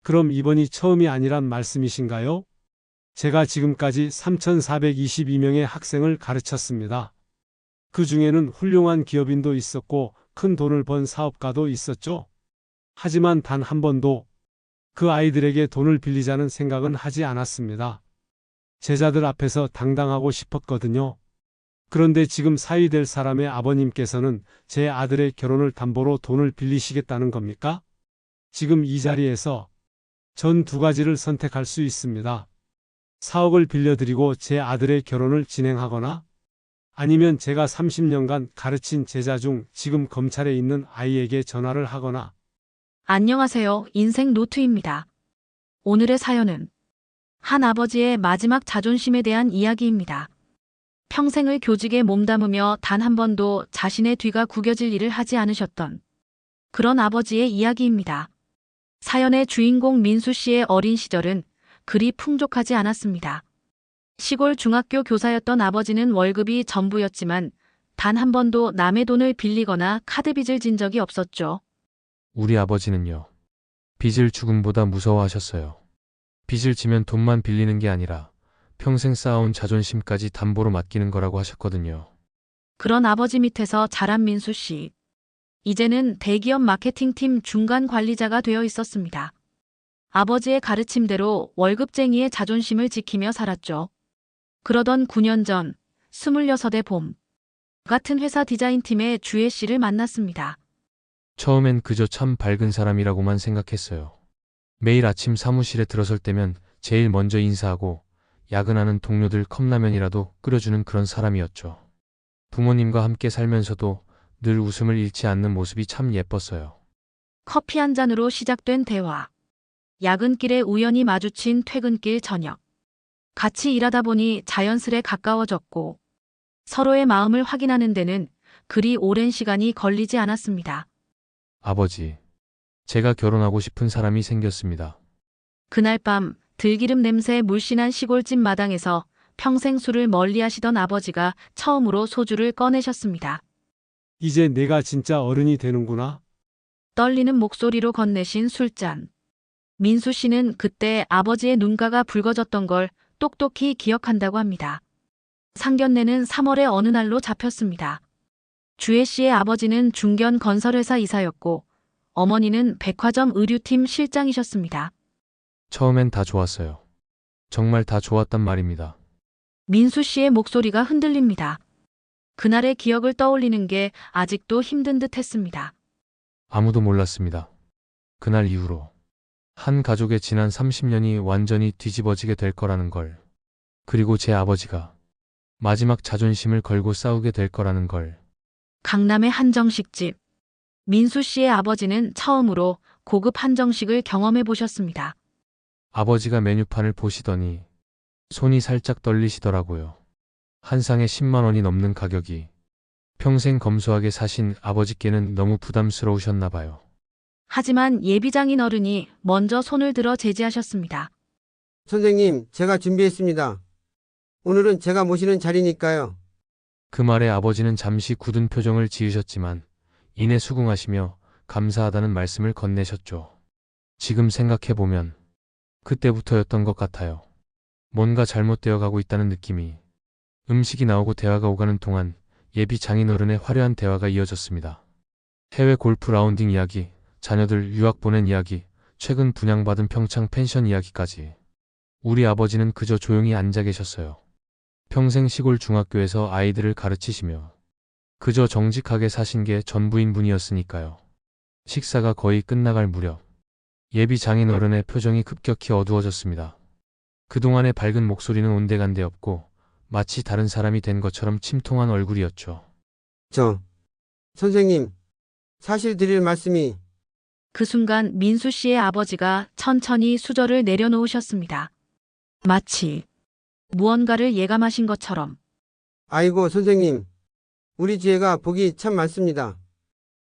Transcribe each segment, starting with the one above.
그럼 이번이 처음이 아니란 말씀이신가요? 제가 지금까지 3,422명의 학생을 가르쳤습니다. 그 중에는 훌륭한 기업인도 있었고 큰 돈을 번 사업가도 있었죠. 하지만 단 한 번도 그 아이들에게 돈을 빌리자는 생각은 하지 않았습니다. 제자들 앞에서 당당하고 싶었거든요. 그런데 지금 사위 될 사람의 아버님께서는 제 아들의 결혼을 담보로 돈을 빌리시겠다는 겁니까? 지금 이 자리에서 전 두 가지를 선택할 수 있습니다. 4억을 빌려드리고 제 아들의 결혼을 진행하거나 아니면 제가 30년간 가르친 제자 중 지금 검찰에 있는 아이에게 전화를 하거나. 안녕하세요. 인생 노트입니다. 오늘의 사연은 한 아버지의 마지막 자존심에 대한 이야기입니다. 평생을 교직에 몸담으며 단 한 번도 자신의 뒤가 구겨질 일을 하지 않으셨던 그런 아버지의 이야기입니다. 사연의 주인공 민수 씨의 어린 시절은 그리 풍족하지 않았습니다. 시골 중학교 교사였던 아버지는 월급이 전부였지만 단 한 번도 남의 돈을 빌리거나 카드빚을 진 적이 없었죠. 우리 아버지는요. 빚을 죽음보다 무서워하셨어요. 빚을 지면 돈만 빌리는 게 아니라 평생 쌓아온 자존심까지 담보로 맡기는 거라고 하셨거든요. 그런 아버지 밑에서 자란 민수 씨. 이제는 대기업 마케팅팀 중간 관리자가 되어 있었습니다. 아버지의 가르침대로 월급쟁이의 자존심을 지키며 살았죠. 그러던 9년 전 26의 봄, 같은 회사 디자인팀의 주혜 씨를 만났습니다. 처음엔 그저 참 밝은 사람이라고만 생각했어요. 매일 아침 사무실에 들어설 때면 제일 먼저 인사하고 야근하는 동료들 컵라면이라도 끓여주는 그런 사람이었죠. 부모님과 함께 살면서도 늘 웃음을 잃지 않는 모습이 참 예뻤어요. 커피 한 잔으로 시작된 대화. 야근길에 우연히 마주친 퇴근길 저녁. 같이 일하다 보니 자연스레 가까워졌고 서로의 마음을 확인하는 데는 그리 오랜 시간이 걸리지 않았습니다. 아버지, 제가 결혼하고 싶은 사람이 생겼습니다. 그날 밤 들기름 냄새에 물씬한 시골집 마당에서 평생 술을 멀리하시던 아버지가 처음으로 소주를 꺼내셨습니다. 이제 내가 진짜 어른이 되는구나. 떨리는 목소리로 건네신 술잔. 민수 씨는 그때 아버지의 눈가가 붉어졌던 걸 똑똑히 기억한다고 합니다. 상견례는 3월의 어느 날로 잡혔습니다. 주혜 씨의 아버지는 중견 건설회사 이사였고 어머니는 백화점 의류팀 실장이셨습니다. 처음엔 다 좋았어요. 정말 다 좋았단 말입니다. 민수 씨의 목소리가 흔들립니다. 그날의 기억을 떠올리는 게 아직도 힘든 듯 했습니다. 아무도 몰랐습니다. 그날 이후로 한 가족의 지난 30년이 완전히 뒤집어지게 될 거라는 걸, 그리고 제 아버지가 마지막 자존심을 걸고 싸우게 될 거라는 걸. 강남의 한정식집. 민수 씨의 아버지는 처음으로 고급 한정식을 경험해 보셨습니다. 아버지가 메뉴판을 보시더니 손이 살짝 떨리시더라고요. 한 상에 10만 원이 넘는 가격이 평생 검소하게 사신 아버지께는 너무 부담스러우셨나 봐요. 하지만 예비장인 어른이 먼저 손을 들어 제지하셨습니다. 선생님, 제가 준비했습니다. 오늘은 제가 모시는 자리니까요. 그 말에 아버지는 잠시 굳은 표정을 지으셨지만 이내 수긍하시며 감사하다는 말씀을 건네셨죠. 지금 생각해보면 그때부터였던 것 같아요. 뭔가 잘못되어 가고 있다는 느낌이. 음식이 나오고 대화가 오가는 동안 예비 장인어른의 화려한 대화가 이어졌습니다. 해외 골프 라운딩 이야기, 자녀들 유학 보낸 이야기, 최근 분양받은 평창 펜션 이야기까지. 우리 아버지는 그저 조용히 앉아 계셨어요. 평생 시골 중학교에서 아이들을 가르치시며 그저 정직하게 사신 게 전부인 분이었으니까요. 식사가 거의 끝나갈 무렵 예비 장인어른의 표정이 급격히 어두워졌습니다. 그동안의 밝은 목소리는 온데간데 없고 마치 다른 사람이 된 것처럼 침통한 얼굴이었죠. 선생님, 사실 드릴 말씀이. 그 순간 민수 씨의 아버지가 천천히 수저를 내려놓으셨습니다. 마치 무언가를 예감하신 것처럼. 아이고, 선생님. 우리 지혜가 복이 참 많습니다.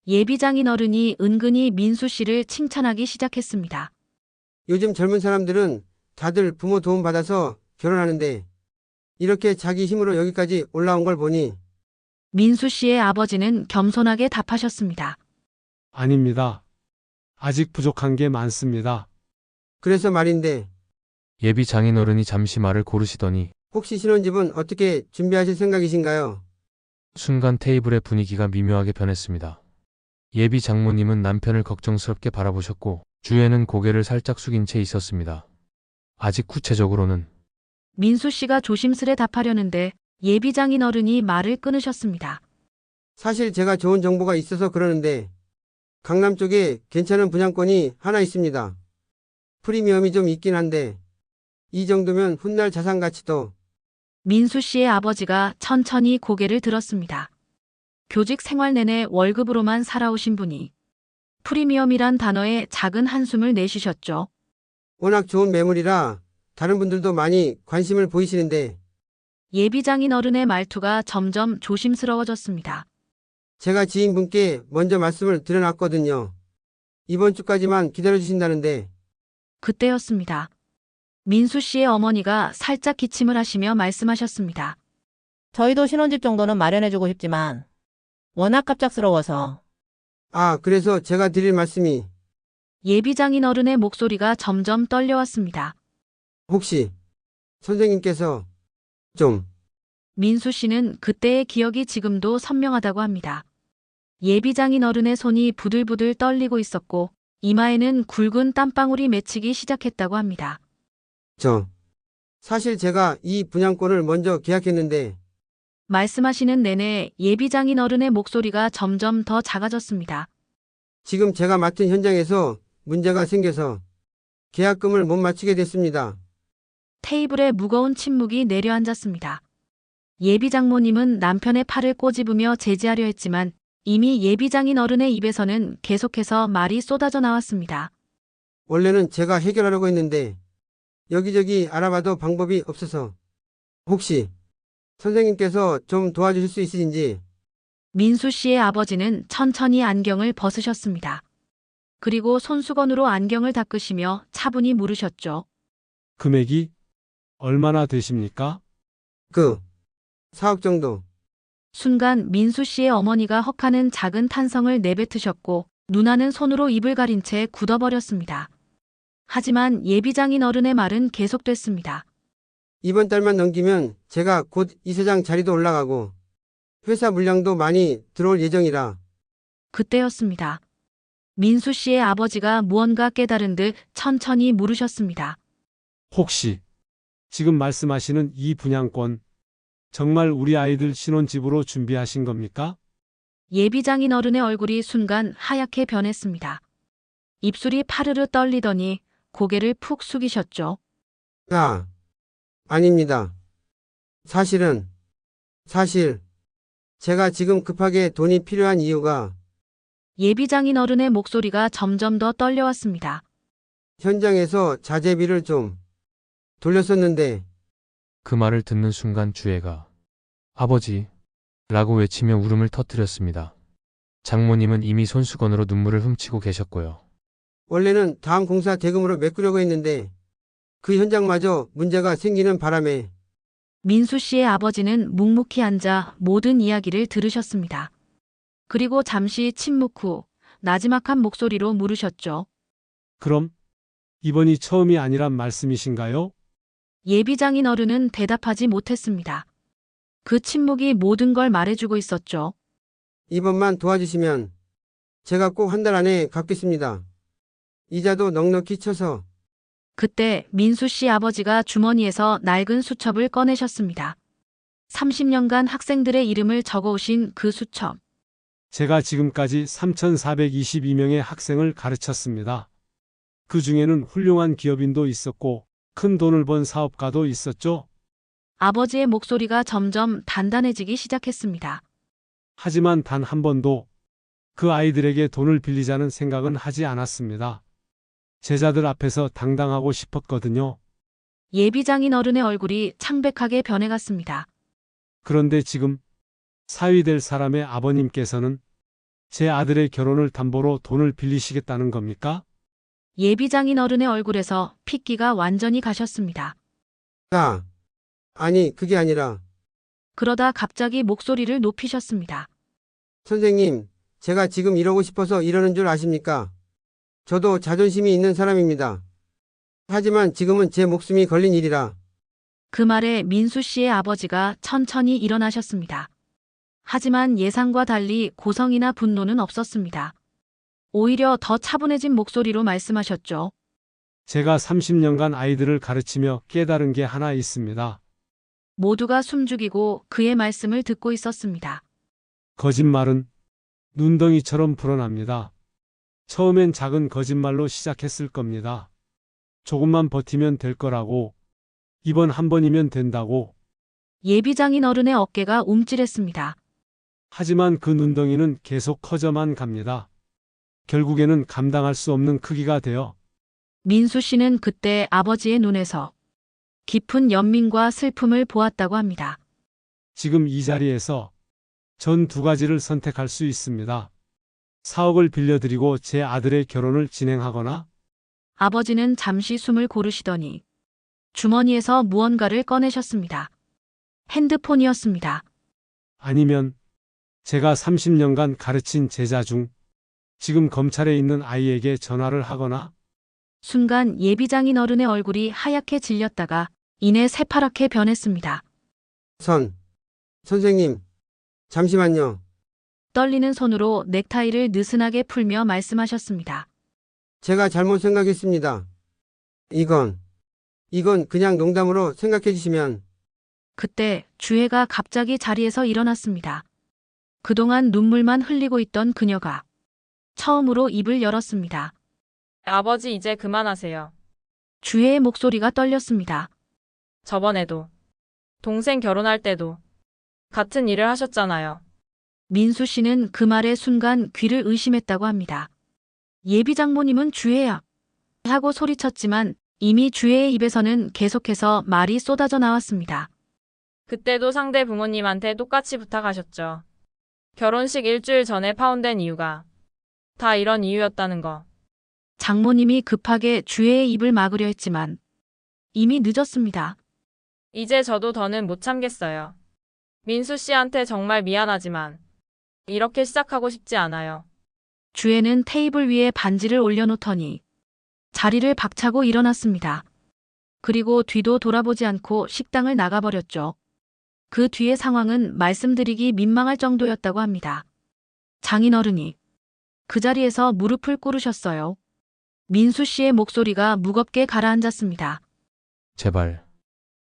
예비장인 어른이 은근히 민수 씨를 칭찬하기 시작했습니다. 요즘 젊은 사람들은 다들 부모 도움 받아서 결혼하는데 이렇게 자기 힘으로 여기까지 올라온 걸 보니. 민수 씨의 아버지는 겸손하게 답하셨습니다. 아닙니다. 아직 부족한 게 많습니다. 그래서 말인데, 예비 장인어른이 잠시 말을 고르시더니 혹시 신혼집은 어떻게 준비하실 생각이신가요? 순간 테이블의 분위기가 미묘하게 변했습니다. 예비 장모님은 남편을 걱정스럽게 바라보셨고 주애는 고개를 살짝 숙인 채 있었습니다. 아직 구체적으로는 민수 씨가 조심스레 답하려는데 예비장인 어른이 말을 끊으셨습니다. 사실 제가 좋은 정보가 있어서 그러는데, 강남 쪽에 괜찮은 분양권이 하나 있습니다. 프리미엄이 좀 있긴 한데, 이 정도면 훗날 자산 가치도. 민수 씨의 아버지가 천천히 고개를 들었습니다. 교직 생활 내내 월급으로만 살아오신 분이 프리미엄이란 단어에 작은 한숨을 내쉬셨죠. 워낙 좋은 매물이라 다른 분들도 많이 관심을 보이시는데, 예비장인 어른의 말투가 점점 조심스러워졌습니다. 제가 지인분께 먼저 말씀을 드려놨거든요. 이번 주까지만 기다려주신다는데, 그때였습니다. 민수 씨의 어머니가 살짝 기침을 하시며 말씀하셨습니다. 저희도 신혼집 정도는 마련해주고 싶지만 워낙 갑작스러워서. 그래서 제가 드릴 말씀이, 예비장인 어른의 목소리가 점점 떨려왔습니다. 혹시 선생님께서 좀 민수 씨는 그때의 기억이 지금도 선명하다고 합니다. 예비장인 어른의 손이 부들부들 떨리고 있었고 이마에는 굵은 땀방울이 맺히기 시작했다고 합니다. 사실 제가 이 분양권을 먼저 계약했는데, 말씀하시는 내내 예비장인 어른의 목소리가 점점 더 작아졌습니다. 지금 제가 맡은 현장에서 문제가 생겨서 계약금을 못 맞추게 됐습니다. 테이블에 무거운 침묵이 내려앉았습니다. 예비 장모님은 남편의 팔을 꼬집으며 제지하려 했지만 이미 예비장인 어른의 입에서는 계속해서 말이 쏟아져 나왔습니다. 원래는 제가 해결하려고 했는데 여기저기 알아봐도 방법이 없어서, 혹시 선생님께서 좀 도와주실 수 있으신지. 민수 씨의 아버지는 천천히 안경을 벗으셨습니다. 그리고 손수건으로 안경을 닦으시며 차분히 물으셨죠. 금액이 얼마나 되십니까? 4억 정도. 순간 민수 씨의 어머니가 헉하는 작은 탄성을 내뱉으셨고 누나는 손으로 입을 가린 채 굳어버렸습니다. 하지만 예비장인 어른의 말은 계속됐습니다. 이번 달만 넘기면 제가 곧 이사장 자리도 올라가고 회사 물량도 많이 들어올 예정이라. 그때였습니다. 민수 씨의 아버지가 무언가 깨달은 듯 천천히 물으셨습니다. 혹시 지금 말씀하시는 이 분양권 정말 우리 아이들 신혼집으로 준비하신 겁니까? 예비장인 어른의 얼굴이 순간 하얗게 변했습니다. 입술이 파르르 떨리더니 고개를 푹 숙이셨죠. 아닙니다. 사실 제가 지금 급하게 돈이 필요한 이유가 예비장인 어른의 목소리가 점점 더 떨려왔습니다. 현장에서 자재비를 좀 돌렸었는데, 그 말을 듣는 순간 주애가 아버지 라고 외치며 울음을 터뜨렸습니다. 장모님은 이미 손수건으로 눈물을 훔치고 계셨고요. 원래는 다음 공사 대금으로 메꾸려고 했는데 그 현장마저 문제가 생기는 바람에. 민수 씨의 아버지는 묵묵히 앉아 모든 이야기를 들으셨습니다. 그리고 잠시 침묵 후 나지막한 목소리로 물으셨죠. 그럼 이번이 처음이 아니란 말씀이신가요? 예비장인 어른은 대답하지 못했습니다. 그 침묵이 모든 걸 말해주고 있었죠. 이번만 도와주시면 제가 꼭 한 달 안에 갚겠습니다. 이자도 넉넉히 쳐서. 그때 민수 씨 아버지가 주머니에서 낡은 수첩을 꺼내셨습니다. 30년간 학생들의 이름을 적어오신 그 수첩. 제가 지금까지 3,422명의 학생을 가르쳤습니다. 그 중에는 훌륭한 기업인도 있었고 큰 돈을 번 사업가도 있었죠. 아버지의 목소리가 점점 단단해지기 시작했습니다. 하지만 단 한 번도 그 아이들에게 돈을 빌리자는 생각은 하지 않았습니다. 제자들 앞에서 당당하고 싶었거든요. 예비장인 어른의 얼굴이 창백하게 변해갔습니다. 그런데 지금 사위 될 사람의 아버님께서는 제 아들의 결혼을 담보로 돈을 빌리시겠다는 겁니까? 예비장인 어른의 얼굴에서 핏기가 완전히 가셨습니다. 아니, 그게 아니라. 그러다 갑자기 목소리를 높이셨습니다. 선생님, 제가 지금 이러고 싶어서 이러는 줄 아십니까? 저도 자존심이 있는 사람입니다. 하지만 지금은 제 목숨이 걸린 일이라 그 말에 민수 씨의 아버지가 천천히 일어나셨습니다. 하지만 예상과 달리 고성이나 분노는 없었습니다. 오히려 더 차분해진 목소리로 말씀하셨죠. 제가 30년간 아이들을 가르치며 깨달은 게 하나 있습니다. 모두가 숨죽이고 그의 말씀을 듣고 있었습니다. 거짓말은 눈덩이처럼 불어납니다. 처음엔 작은 거짓말로 시작했을 겁니다. 조금만 버티면 될 거라고, 이번 한 번이면 된다고. 예비장인 어른의 어깨가 움찔했습니다. 하지만 그 눈덩이는 계속 커져만 갑니다. 결국에는 감당할 수 없는 크기가 되어 민수 씨는 그때 아버지의 눈에서 깊은 연민과 슬픔을 보았다고 합니다. 지금 이 자리에서 전 두 가지를 선택할 수 있습니다. 4억을 빌려드리고 제 아들의 결혼을 진행하거나 아버지는 잠시 숨을 고르시더니 주머니에서 무언가를 꺼내셨습니다. 핸드폰이었습니다. 아니면 제가 30년간 가르친 제자 중 지금 검찰에 있는 아이에게 전화를 하거나 순간 예비장인 어른의 얼굴이 하얗게 질렸다가 이내 새파랗게 변했습니다. 선생님, 잠시만요. 떨리는 손으로 넥타이를 느슨하게 풀며 말씀하셨습니다. 제가 잘못 생각했습니다. 이건 그냥 농담으로 생각해 주시면 그때 주혜가 갑자기 자리에서 일어났습니다. 그동안 눈물만 흘리고 있던 그녀가 처음으로 입을 열었습니다. 아버지 이제 그만하세요. 주혜의 목소리가 떨렸습니다. 저번에도 동생 결혼할 때도 같은 일을 하셨잖아요. 민수 씨는 그 말에 순간 귀를 의심했다고 합니다. 예비 장모님은 주혜야 하고 소리쳤지만 이미 주혜의 입에서는 계속해서 말이 쏟아져 나왔습니다. 그때도 상대 부모님한테 똑같이 부탁하셨죠. 결혼식 일주일 전에 파혼된 이유가 다 이런 이유였다는 거. 장모님이 급하게 주혜의 입을 막으려 했지만 이미 늦었습니다. 이제 저도 더는 못 참겠어요. 민수 씨한테 정말 미안하지만 이렇게 시작하고 싶지 않아요. 주혜는 테이블 위에 반지를 올려놓더니 자리를 박차고 일어났습니다. 그리고 뒤도 돌아보지 않고 식당을 나가버렸죠. 그 뒤의 상황은 말씀드리기 민망할 정도였다고 합니다. 장인어른이 그 자리에서 무릎을 꿇으셨어요. 민수 씨의 목소리가 무겁게 가라앉았습니다. 제발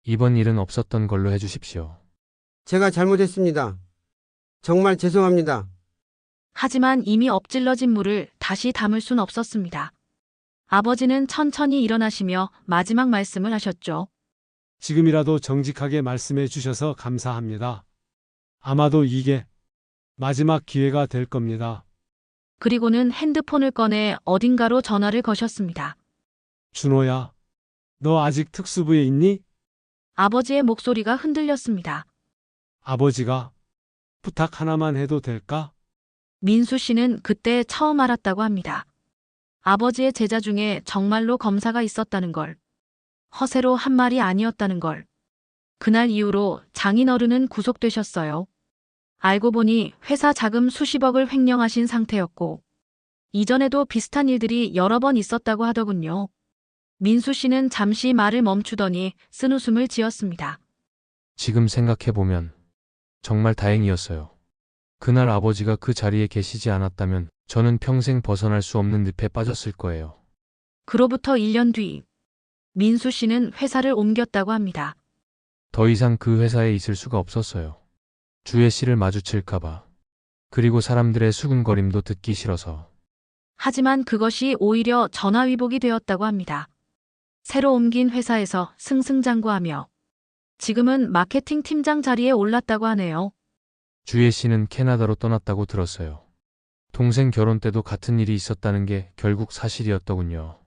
이번 일은 없었던 걸로 해주십시오. 제가 잘못했습니다. 정말 죄송합니다. 하지만 이미 엎질러진 물을 다시 담을 순 없었습니다. 아버지는 천천히 일어나시며 마지막 말씀을 하셨죠. 지금이라도 정직하게 말씀해 주셔서 감사합니다. 아마도 이게 마지막 기회가 될 겁니다. 그리고는 핸드폰을 꺼내 어딘가로 전화를 거셨습니다. 준호야, 너 아직 특수부에 있니? 아버지의 목소리가 흔들렸습니다. 아버지가 부탁 하나만 해도 될까? 민수 씨는 그때 처음 알았다고 합니다. 아버지의 제자 중에 정말로 검사가 있었다는 걸. 허세로 한 말이 아니었다는 걸. 그날 이후로 장인어른은 구속되셨어요. 알고 보니 회사 자금 수십억을 횡령하신 상태였고 이전에도 비슷한 일들이 여러 번 있었다고 하더군요. 민수 씨는 잠시 말을 멈추더니 쓴웃음을 지었습니다. 지금 생각해보면 정말 다행이었어요. 그날 아버지가 그 자리에 계시지 않았다면 저는 평생 벗어날 수 없는 늪에 빠졌을 거예요. 그로부터 1년 뒤 민수 씨는 회사를 옮겼다고 합니다. 더 이상 그 회사에 있을 수가 없었어요. 주혜 씨를 마주칠까봐. 그리고 사람들의 수근거림도 듣기 싫어서. 하지만 그것이 오히려 전화위복이 되었다고 합니다. 새로 옮긴 회사에서 승승장구하며 지금은 마케팅 팀장 자리에 올랐다고 하네요. 주혜 씨는 캐나다로 떠났다고 들었어요. 동생 결혼 때도 같은 일이 있었다는 게 결국 사실이었더군요.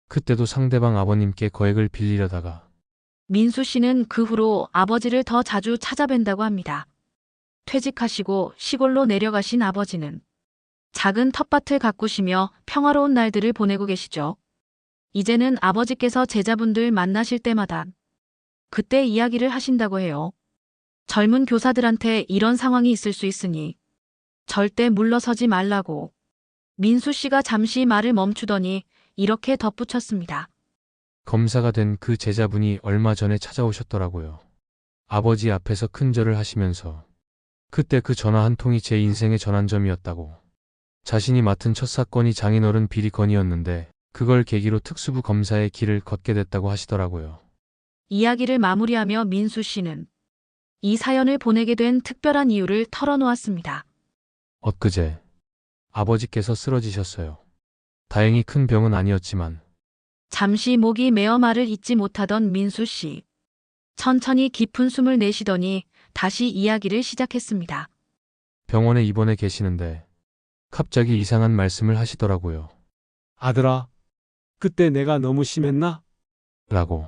그때도 상대방 아버님께 거액을 빌리려다가 민수 씨는 그 후로 아버지를 더 자주 찾아뵌다고 합니다. 퇴직하시고 시골로 내려가신 아버지는 작은 텃밭을 가꾸시며 평화로운 날들을 보내고 계시죠. 이제는 아버지께서 제자분들 만나실 때마다 그때 이야기를 하신다고 해요. 젊은 교사들한테 이런 상황이 있을 수 있으니 절대 물러서지 말라고. 민수 씨가 잠시 말을 멈추더니 이렇게 덧붙였습니다. 검사가 된 그 제자분이 얼마 전에 찾아오셨더라고요. 아버지 앞에서 큰절을 하시면서 그때 그 전화 한 통이 제 인생의 전환점이었다고. 자신이 맡은 첫 사건이 장인어른 비리 건이었는데 그걸 계기로 특수부 검사의 길을 걷게 됐다고 하시더라고요. 이야기를 마무리하며 민수 씨는 이 사연을 보내게 된 특별한 이유를 털어놓았습니다. 엊그제 아버지께서 쓰러지셨어요. 다행히 큰 병은 아니었지만 잠시 목이 메어 말을 잇지 못하던 민수 씨. 천천히 깊은 숨을 내쉬더니 다시 이야기를 시작했습니다. 병원에 입원해 계시는데 갑자기 이상한 말씀을 하시더라고요. 아들아, 그때 내가 너무 심했나? 라고.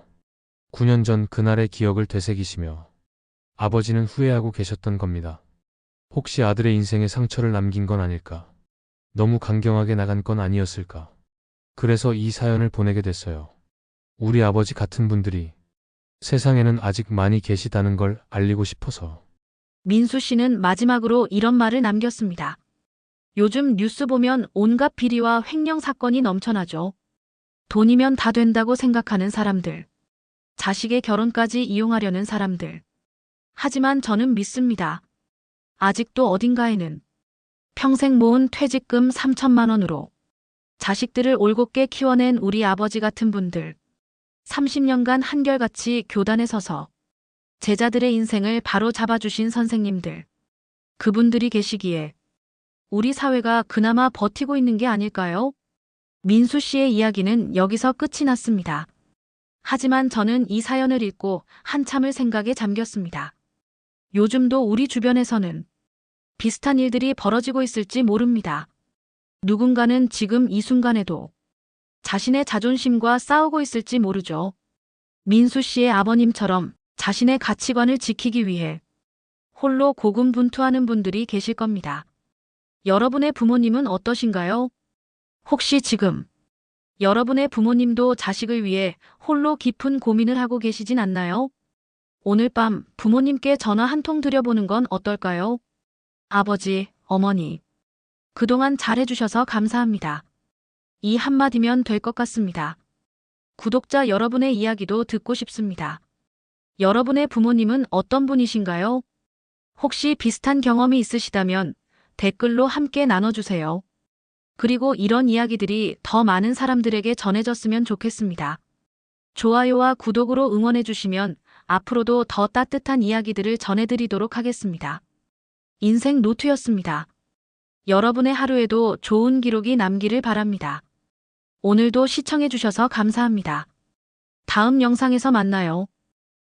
9년 전 그날의 기억을 되새기시며 아버지는 후회하고 계셨던 겁니다. 혹시 아들의 인생에 상처를 남긴 건 아닐까? 너무 강경하게 나간 건 아니었을까? 그래서 이 사연을 보내게 됐어요. 우리 아버지 같은 분들이 세상에는 아직 많이 계시다는 걸 알리고 싶어서. 민수 씨는 마지막으로 이런 말을 남겼습니다. 요즘 뉴스 보면 온갖 비리와 횡령 사건이 넘쳐나죠. 돈이면 다 된다고 생각하는 사람들. 자식의 결혼까지 이용하려는 사람들. 하지만 저는 믿습니다. 아직도 어딘가에는 평생 모은 퇴직금 3천만 원으로 자식들을 올곧게 키워낸 우리 아버지 같은 분들. 30년간 한결같이 교단에 서서 제자들의 인생을 바로 잡아주신 선생님들. 그분들이 계시기에 우리 사회가 그나마 버티고 있는 게 아닐까요? 민수 씨의 이야기는 여기서 끝이 났습니다. 하지만 저는 이 사연을 읽고 한참을 생각에 잠겼습니다. 요즘도 우리 주변에서는 비슷한 일들이 벌어지고 있을지 모릅니다. 누군가는 지금 이 순간에도 자신의 자존심과 싸우고 있을지 모르죠. 민수 씨의 아버님처럼 자신의 가치관을 지키기 위해 홀로 고군분투하는 분들이 계실 겁니다. 여러분의 부모님은 어떠신가요? 혹시 지금 여러분의 부모님도 자식을 위해 홀로 깊은 고민을 하고 계시진 않나요? 오늘 밤 부모님께 전화 한 통 드려보는 건 어떨까요? 아버지, 어머니, 그동안 잘해주셔서 감사합니다. 이 한마디면 될 것 같습니다. 구독자 여러분의 이야기도 듣고 싶습니다. 여러분의 부모님은 어떤 분이신가요? 혹시 비슷한 경험이 있으시다면 댓글로 함께 나눠주세요. 그리고 이런 이야기들이 더 많은 사람들에게 전해졌으면 좋겠습니다. 좋아요와 구독으로 응원해주시면 앞으로도 더 따뜻한 이야기들을 전해드리도록 하겠습니다. 인생 노트였습니다. 여러분의 하루에도 좋은 기록이 남기를 바랍니다. 오늘도 시청해주셔서 감사합니다. 다음 영상에서 만나요.